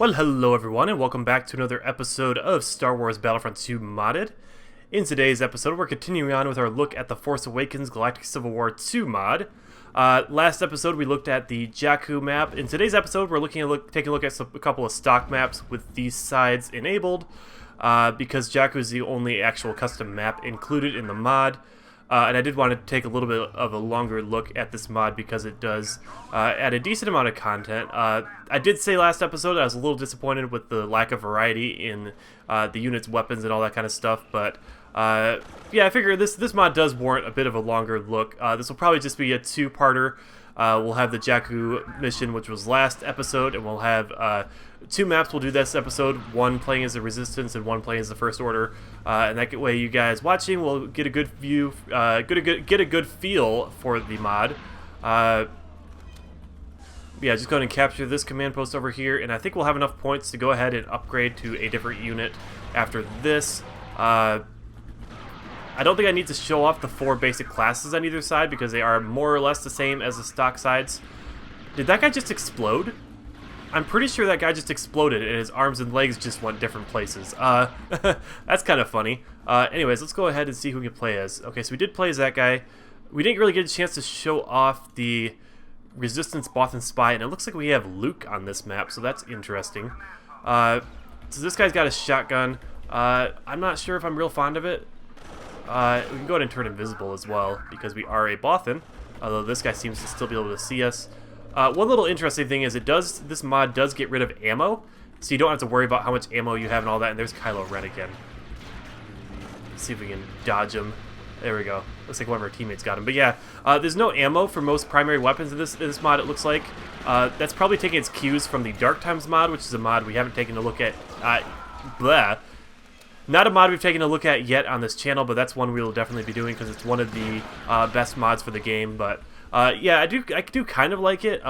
Well, hello everyone, and welcome back to another episode of Star Wars Battlefront II Modded. In today's episode, we're continuing on with our look at the Force Awakens Galactic Civil War II mod. Last episode, we looked at the Jakku map. In today's episode, we're taking a look at a couple of stock maps with these sides enabled, because Jakku is the only actual custom map included in the mod. And I did want to take a little bit of a longer look at this mod because it does add a decent amount of content. I did say last episode I was a little disappointed with the lack of variety in the unit's weapons and all that kind of stuff, but yeah, I figure this mod does warrant a bit of a longer look. This will probably just be a two-parter. We'll have the Jakku mission, which was last episode, and we'll have two maps we'll do this episode, one playing as the Resistance and one playing as the First Order, and that way you guys watching will get a good view, get a good feel for the mod. Yeah, just go ahead and capture this command post over here, and I think we'll have enough points to go ahead and upgrade to a different unit after this. I don't think I need to show off the four basic classes on either side because they are more or less the same as the stock sides. Did that guy just explode? I'm pretty sure that guy just exploded and his arms and legs just went different places. That's kind of funny. Anyways, let's go ahead and see who we can play as. Okay, so we did play as that guy. We didn't really get a chance to show off the Resistance Bothan Spy, and it looks like we have Luke on this map, so that's interesting. So this guy's got a shotgun. I'm not sure if I'm real fond of it. We can go ahead and turn invisible as well, because we are a Bothan, although this guy seems to still be able to see us. One little interesting thing is this mod does get rid of ammo, so you don't have to worry about how much ammo you have and all that, and there's Kylo Ren again. Let's see if we can dodge him. There we go. Looks like one of our teammates got him. But yeah, there's no ammo for most primary weapons in this mod, it looks like. That's probably taking its cues from the Dark Times mod, which is a mod we haven't taken a look at. Not a mod we've taken a look at yet on this channel, but that's one we will definitely be doing because it's one of the best mods for the game. But yeah, I do kind of like it.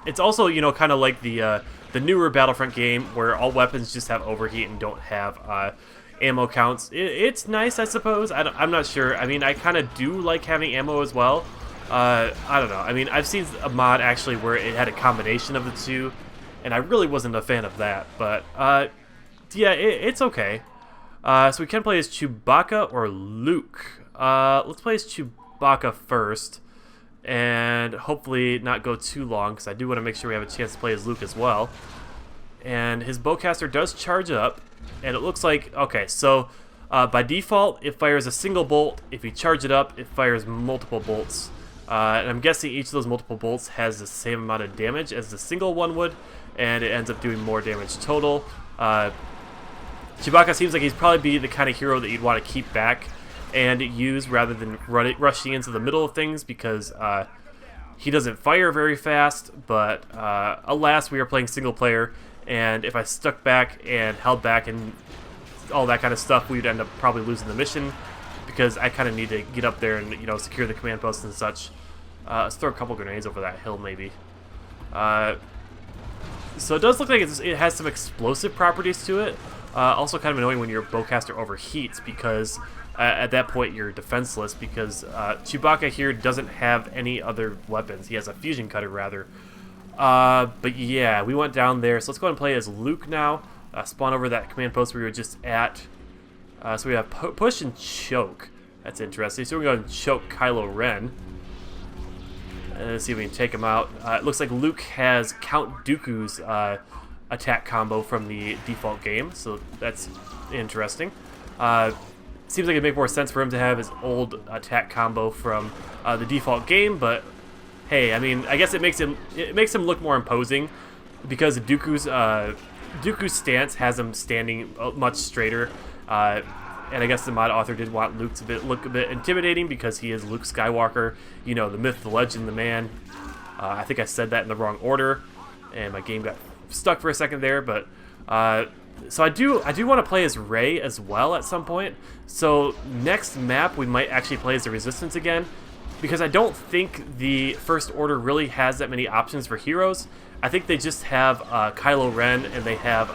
It's also, you know, kind of like the newer Battlefront game where all weapons just have overheat and don't have ammo counts. It's nice, I suppose. I'm not sure. I mean, I kind of do like having ammo as well. I don't know. I mean, I've seen a mod actually where it had a combination of the two, and I really wasn't a fan of that. But yeah, it's okay. So we can play as Chewbacca or Luke. Let's play as Chewbacca first, and hopefully not go too long, because I do want to make sure we have a chance to play as Luke as well. And his bowcaster does charge up, and it looks like, okay, so by default, it fires a single bolt. If you charge it up, it fires multiple bolts. And I'm guessing each of those multiple bolts has the same amount of damage as the single one would, and it ends up doing more damage total. Chewbacca seems like he's probably be the kind of hero that you'd want to keep back and use rather than rushing into the middle of things, because he doesn't fire very fast, but alas, we are playing single player, and if I stuck back and held back and all that kind of stuff, we'd end up probably losing the mission, because I kind of need to get up there and, you know, secure the command post and such. Let's throw a couple grenades over that hill, maybe. So it does look like it has some explosive properties to it. Also kind of annoying when your bowcaster overheats, because at that point you're defenseless, because Chewbacca here doesn't have any other weapons. He has a fusion cutter rather. But yeah, we went down there, so let's go ahead and play as Luke now. Spawn over that command post we were just at. So we have push and choke. That's interesting. So we're going to choke Kylo Ren. And let's see if we can take him out. It looks like Luke has Count Dooku's attack combo from the default game, so that's interesting. Seems like it'd make more sense for him to have his old attack combo from the default game, but hey, I mean, I guess it makes him look more imposing, because Dooku's stance has him standing much straighter, and I guess the mod author did want Luke to look a bit intimidating because he is Luke Skywalker, you know, the myth, the legend, the man. I think I said that in the wrong order, and my game got stuck for a second there, but so I do want to play as Rey as well at some point. So next map we might actually play as the Resistance again, because I don't think the First Order really has that many options for heroes. I think they just have Kylo Ren, and they have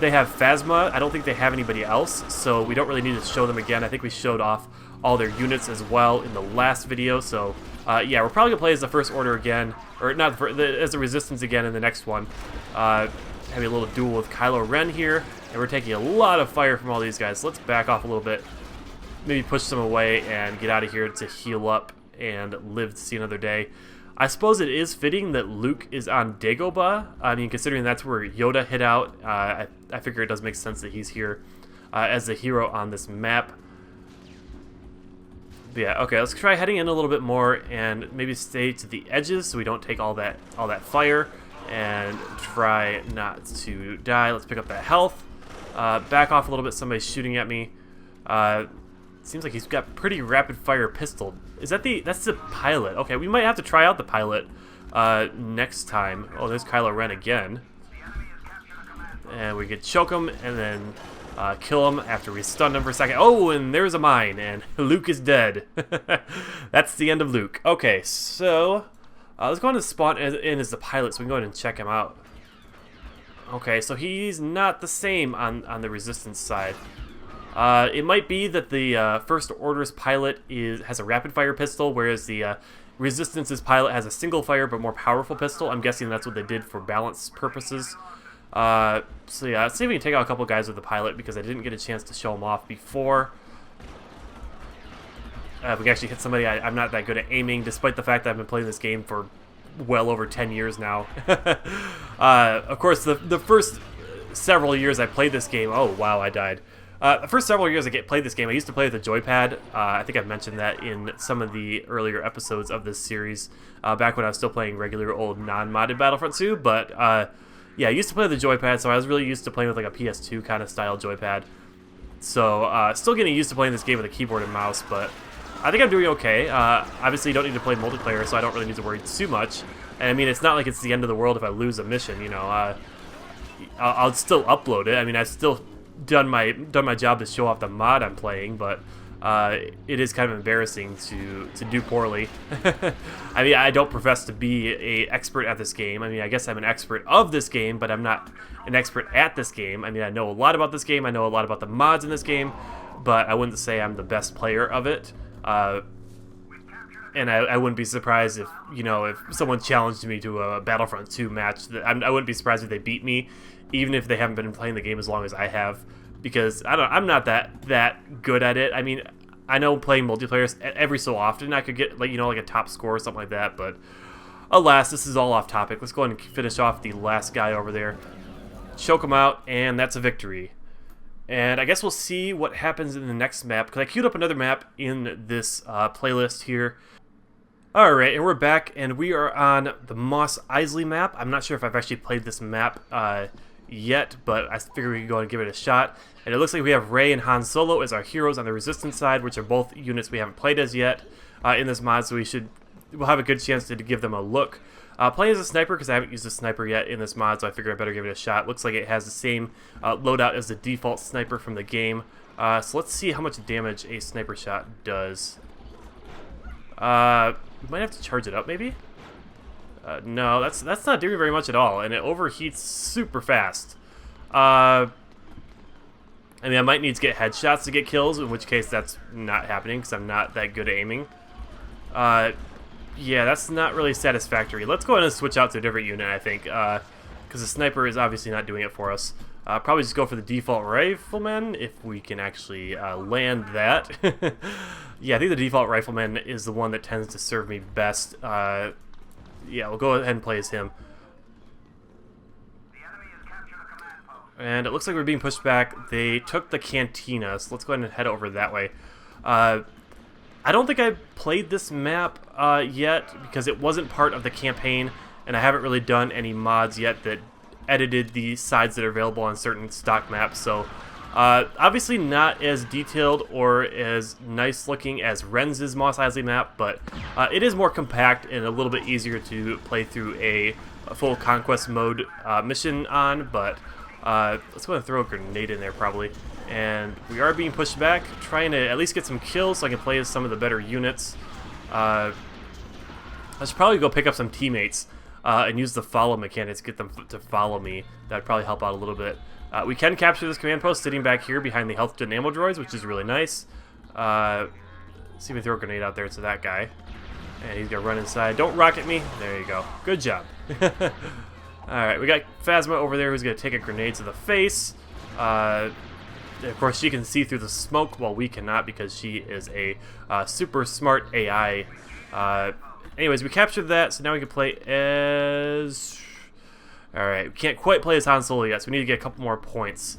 Phasma. I don't think they have anybody else, so we don't really need to show them again. I think we showed off all their units as well in the last video, so yeah, we're probably gonna play as the First Order again, or not as the Resistance again in the next one. having a little duel with Kylo Ren here, and we're taking a lot of fire from all these guys. Let's back off a little bit, maybe push them away and get out of here to heal up and live to see another day. I suppose it is fitting that Luke is on Dagobah. I mean, considering that's where Yoda hid out, I figure it does make sense that he's here as the hero on this map. But yeah, okay, let's try heading in a little bit more and maybe stay to the edges so we don't take all that fire, and try not to die. Let's pick up that health. Back off a little bit. Somebody's shooting at me. Seems like he's got pretty rapid fire pistol. Is that that's the pilot? Okay, we might have to try out the pilot next time. Oh, there's Kylo Ren again. And we could choke him and then kill him after we stun him for a second. Oh, and there's a mine, and Luke is dead. That's the end of Luke. Okay, so let's go on and spawn in as the pilot so we can go ahead and check him out. Okay, so he's not the same on the Resistance side. It might be that the First Order's pilot has a rapid fire pistol, whereas the Resistance's pilot has a single fire but more powerful pistol. I'm guessing that's what they did for balance purposes. So yeah, let's see if we can take out a couple guys with the pilot, because I didn't get a chance to show them off before. We can actually hit somebody. I'm not that good at aiming, despite the fact that I've been playing this game for well over 10 years now. Of course, the first several years I played this game... Oh, wow, I died. The first several years I played this game, I used to play with a joypad. I think I've mentioned that in some of the earlier episodes of this series, back when I was still playing regular old non-modded Battlefront 2. But yeah, I used to play with the joypad, so I was really used to playing with like a PS2 kind of style joypad. So still getting used to playing this game with a keyboard and mouse, but I think I'm doing okay. Obviously, you don't need to play multiplayer, so I don't really need to worry too much. And I mean, it's not like it's the end of the world if I lose a mission. You know, I'll still upload it. I mean, I've still done my job to show off the mod I'm playing, but it is kind of embarrassing to do poorly. I mean, I don't profess to be an expert at this game. I mean, I guess I'm an expert of this game, but I'm not an expert at this game. I mean, I know a lot about this game. I know a lot about the mods in this game, but I wouldn't say I'm the best player of it. And I wouldn't be surprised if, you know, if someone challenged me to a Battlefront 2 match. I wouldn't be surprised if they beat me, even if they haven't been playing the game as long as I have, because I'm not that good at it. I mean, I know playing multiplayer every so often I could get, like, you know, like a top score or something like that, but alas, this is all off topic. Let's go ahead and finish off the last guy over there, choke him out, and that's a victory. And I guess we'll see what happens in the next map, because I queued up another map in this playlist here. Alright, and we're back, and we are on the Mos Eisley map. I'm not sure if I've actually played this map yet, but I figured we could go and give it a shot. And it looks like we have Rey and Han Solo as our heroes on the Resistance side, which are both units we haven't played as yet in this mod, so we'll have a good chance to give them a look. Playing as a sniper, because I haven't used a sniper yet in this mod, so I figured I better give it a shot. Looks like it has the same loadout as the default sniper from the game. So let's see how much damage a sniper shot does. We might have to charge it up, maybe? No, that's not doing very much at all, and it overheats super fast. I mean, I might need to get headshots to get kills, in which case that's not happening, because I'm not that good at aiming. Yeah, that's not really satisfactory. Let's go ahead and switch out to a different unit, I think, because the sniper is obviously not doing it for us. Probably just go for the default rifleman, if we can actually land that. Yeah, I think the default rifleman is the one that tends to serve me best. Yeah, we'll go ahead and play as him. And it looks like we're being pushed back. They took the cantina, so let's go ahead and head over that way. I don't think I played this map yet, because it wasn't part of the campaign, and I haven't really done any mods yet that edited the sides that are available on certain stock maps, so obviously not as detailed or as nice looking as Renz's Mos Eisley map, but it is more compact and a little bit easier to play through a full conquest mode mission on. But let's go ahead and throw a grenade in there probably. And we are being pushed back, trying to at least get some kills so I can play as some of the better units. I should probably go pick up some teammates and use the follow mechanics to get them to follow me. That would probably help out a little bit. We can capture this command post sitting back here behind the health and ammo droids, which is really nice. See if we throw a grenade out there to that guy. And he's going to run inside. Don't rocket me. There you go. Good job. Alright, we got Phasma over there who's going to take a grenade to the face. Of course, she can see through the smoke while we cannot because she is a super smart AI. Anyways, we captured that, so now we can play as... Alright, we can't quite play as Han Solo yet, so we need to get a couple more points.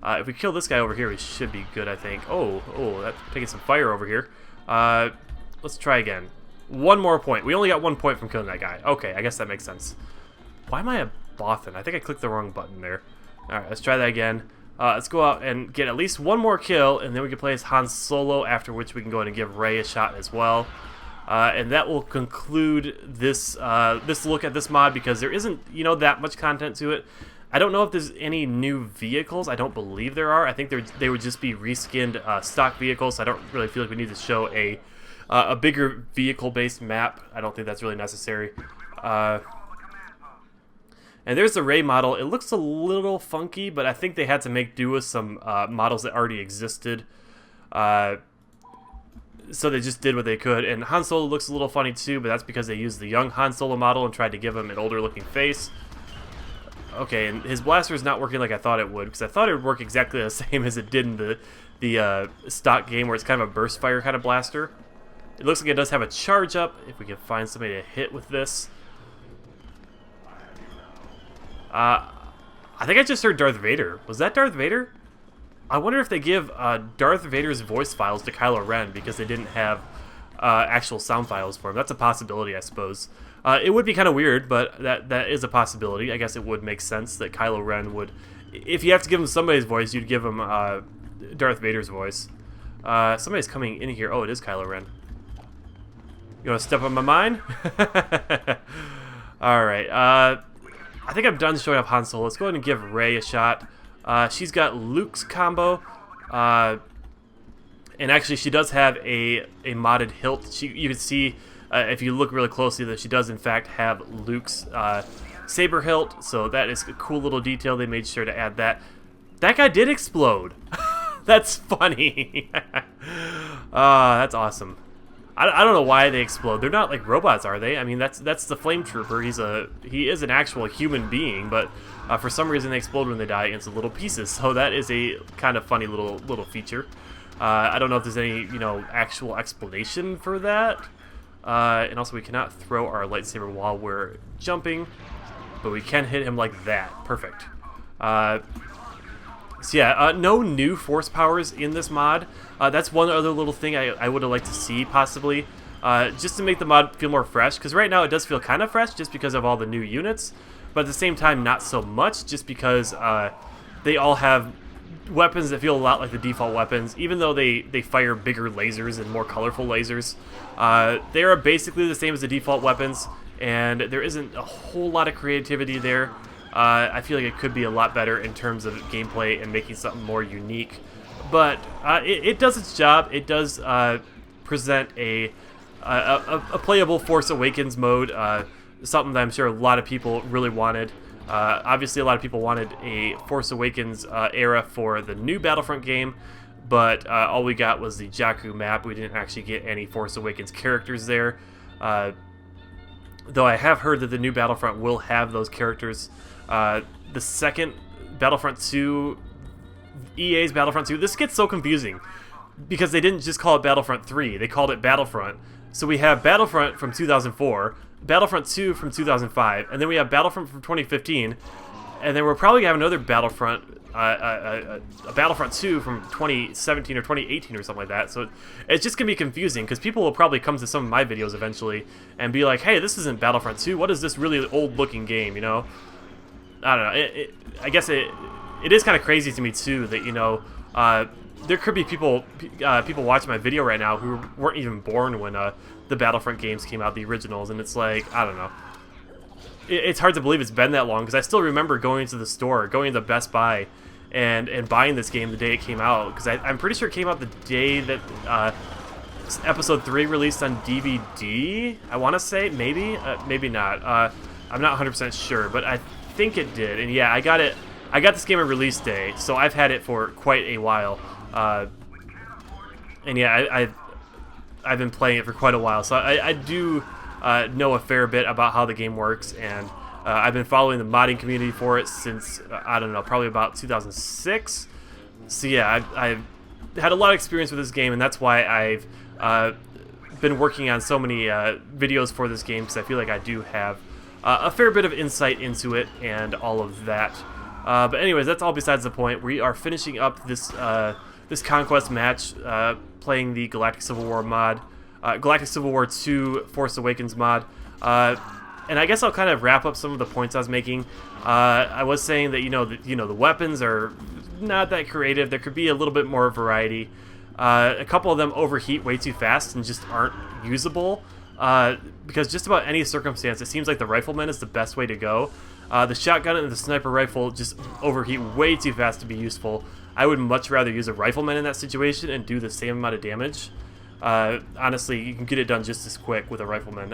If we kill this guy over here, we should be good, I think. Oh, that's taking some fire over here. Let's try again. One more point. We only got 1 point from killing that guy. Okay, I guess that makes sense. Why am I a Bothan? I think I clicked the wrong button there. Alright, let's try that again. Let's go out and get at least one more kill, and then we can play as Han Solo, after which we can go in and give Rey a shot as well. And that will conclude this this look at this mod, because there isn't, you know, that much content to it. I don't know if there's any new vehicles. I don't believe there are. I think they would just be reskinned stock vehicles. So I don't really feel like we need to show a bigger vehicle-based map. I don't think that's really necessary. And there's the Rey model. It looks a little funky, but I think they had to make do with some models that already existed. So they just did what they could. And Han Solo looks a little funny too, but that's because they used the young Han Solo model and tried to give him an older looking face. Okay, and his blaster is not working like I thought it would, because I thought it would work exactly the same as it did in the stock game, where it's kind of a burst fire kind of blaster. It looks like it does have a charge up, if we can find somebody to hit with this. I think I just heard Darth Vader. Was that Darth Vader? I wonder if they give Darth Vader's voice files to Kylo Ren because they didn't have actual sound files for him. That's a possibility, I suppose. It would be kind of weird, but that is a possibility. I guess it would make sense that Kylo Ren would... If you have to give him somebody's voice, you'd give him Darth Vader's voice. Somebody's coming in here. Oh, it is Kylo Ren. You want to step on my mind? Alright, I think I'm done showing off Han Solo. Let's go ahead and give Rey a shot. She's got Luke's combo, and actually she does have a modded hilt. You can see, if you look really closely, that she does in fact have Luke's saber hilt, so that is a cool little detail. They made sure to add that. That guy did explode. That's funny. That's awesome. I don't know why they explode. They're not like robots, are they? I mean, that's the flame trooper. He is an actual human being, but for some reason they explode when they die into little pieces. So that is a kind of funny little feature. I don't know if there's any, you know, actual explanation for that. And also, we cannot throw our lightsaber while we're jumping, but we can hit him like that. Perfect. So yeah, no new force powers in this mod. That's one other little thing I would have liked to see, possibly, just to make the mod feel more fresh, because right now it does feel kind of fresh just because of all the new units, but at the same time not so much, just because they all have weapons that feel a lot like the default weapons, even though they fire bigger lasers and more colorful lasers. They are basically the same as the default weapons, and there isn't a whole lot of creativity there. I feel like it could be a lot better in terms of gameplay and making something more unique. But it does its job. It does present a playable Force Awakens mode, something that I'm sure a lot of people really wanted. Obviously, a lot of people wanted a Force Awakens era for the new Battlefront game, but all we got was the Jakku map. We didn't actually get any Force Awakens characters there. Though I have heard that the new Battlefront will have those characters. The second Battlefront 2, EA's Battlefront 2, this gets so confusing because they didn't just call it Battlefront 3, they called it Battlefront. So we have Battlefront from 2004, Battlefront 2 from 2005, and then we have Battlefront from 2015, and then we're probably going to have another Battlefront, a Battlefront 2 from 2017 or 2018 or something like that. So it's just going to be confusing because people will probably come to some of my videos eventually and be like, hey, this isn't Battlefront 2, what is this really old-looking game, you know? I don't know. I guess it is kind of crazy to me too that, you know, there could be people watching my video right now who weren't even born when the Battlefront games came out, the originals, and it's like, I don't know. It's hard to believe it's been that long because I still remember going to the store, going to Best Buy, and buying this game the day it came out, because I'm pretty sure it came out the day that Episode 3 released on DVD. I want to say maybe not. I'm not 100% sure, but I think it did. And yeah, I got this game on release day, so I've had it for quite a while. And yeah, I've been playing it for quite a while, so I do know a fair bit about how the game works, and I've been following the modding community for it since, I don't know, probably about 2006. So yeah, I've had a lot of experience with this game, and that's why I've been working on so many videos for this game, because I feel like I do have a fair bit of insight into it and all of that. But anyways, that's all besides the point. We are finishing up this this conquest match, playing the Galactic Civil War mod, Galactic Civil War II Force Awakens mod. And I guess I'll kind of wrap up some of the points I was making. I was saying that the weapons are not that creative. There could be a little bit more variety. A couple of them overheat way too fast and just aren't usable. Because just about any circumstance, it seems like the rifleman is the best way to go. The shotgun and the sniper rifle just overheat way too fast to be useful. I would much rather use a rifleman in that situation and do the same amount of damage. Honestly, you can get it done just as quick with a rifleman.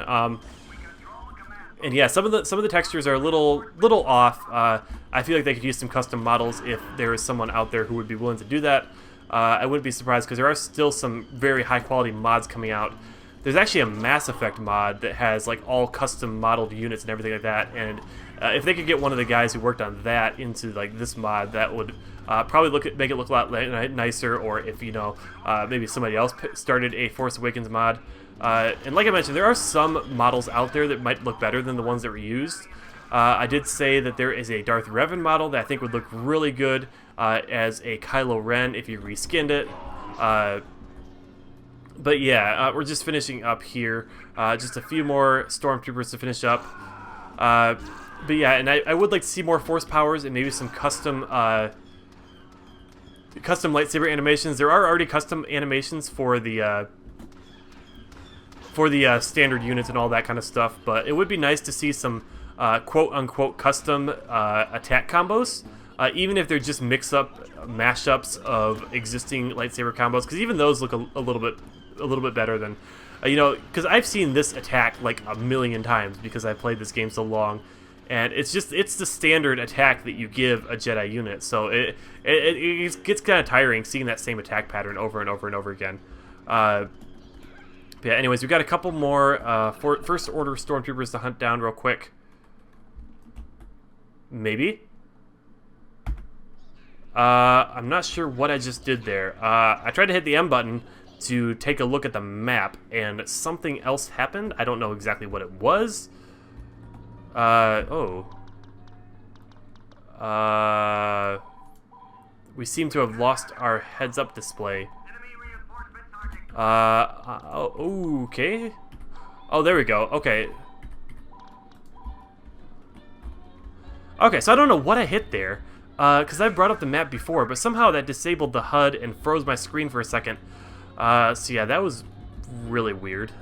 And yeah, some of the textures are a little off. I feel like they could use some custom models if there is someone out there who would be willing to do that. I wouldn't be surprised, because there are still some very high quality mods coming out. There's actually a Mass Effect mod that has like all custom modeled units and everything like that. And if they could get one of the guys who worked on that into like this mod, that would probably make it look a lot nicer. Or if maybe somebody else started a Force Awakens mod. And like I mentioned, there are some models out there that might look better than the ones that were used. I did say that there is a Darth Revan model that I think would look really good as a Kylo Ren if you reskinned it. But yeah, we're just finishing up here. Just a few more Stormtroopers to finish up. But yeah, and I would like to see more Force powers and maybe some custom lightsaber animations. There are already custom animations for the standard units and all that kind of stuff, but it would be nice to see some quote-unquote custom attack combos, even if they're just mashups of existing lightsaber combos, because even those look a little bit better than, because I've seen this attack like a million times because I've played this game so long, and it's the standard attack that you give a Jedi unit, so it gets kind of tiring seeing that same attack pattern over and over and over again. Yeah, anyways, we've got a couple more First Order Stormtroopers to hunt down real quick. Maybe? I'm not sure what I just did there. I tried to hit the M button to take a look at the map, and something else happened. I don't know exactly what it was. We seem to have lost our heads-up display. Okay. Oh, there we go. Okay. Okay, so I don't know what I hit there, because I brought up the map before, but somehow that disabled the HUD and froze my screen for a second. So yeah, that was really weird.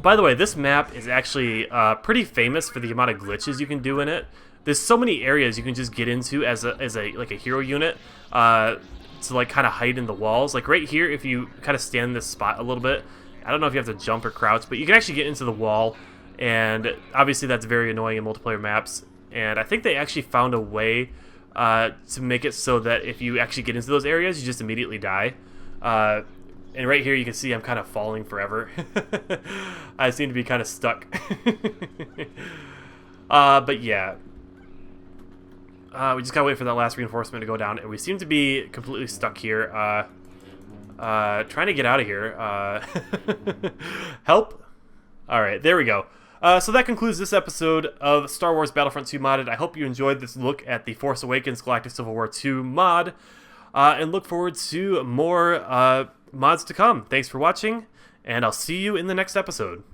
By the way, this map is actually pretty famous for the amount of glitches you can do in it. There's so many areas you can just get into as a hero unit. To like kind of hide in the walls. Like right here, if you kind of stand in this spot a little bit, I don't know if you have to jump or crouch, but you can actually get into the wall, and obviously that's very annoying in multiplayer maps. And I think they actually found a way to make it so that if you actually get into those areas, you just immediately die. And right here you can see I'm kind of falling forever. I seem to be kind of stuck. But yeah. We just gotta wait for that last reinforcement to go down, and we seem to be completely stuck here. Trying to get out of here. Help? Alright, there we go. So that concludes this episode of Star Wars Battlefront II Modded. I hope you enjoyed this look at the Force Awakens Galactic Civil War II mod, and look forward to more mods to come. Thanks for watching, and I'll see you in the next episode.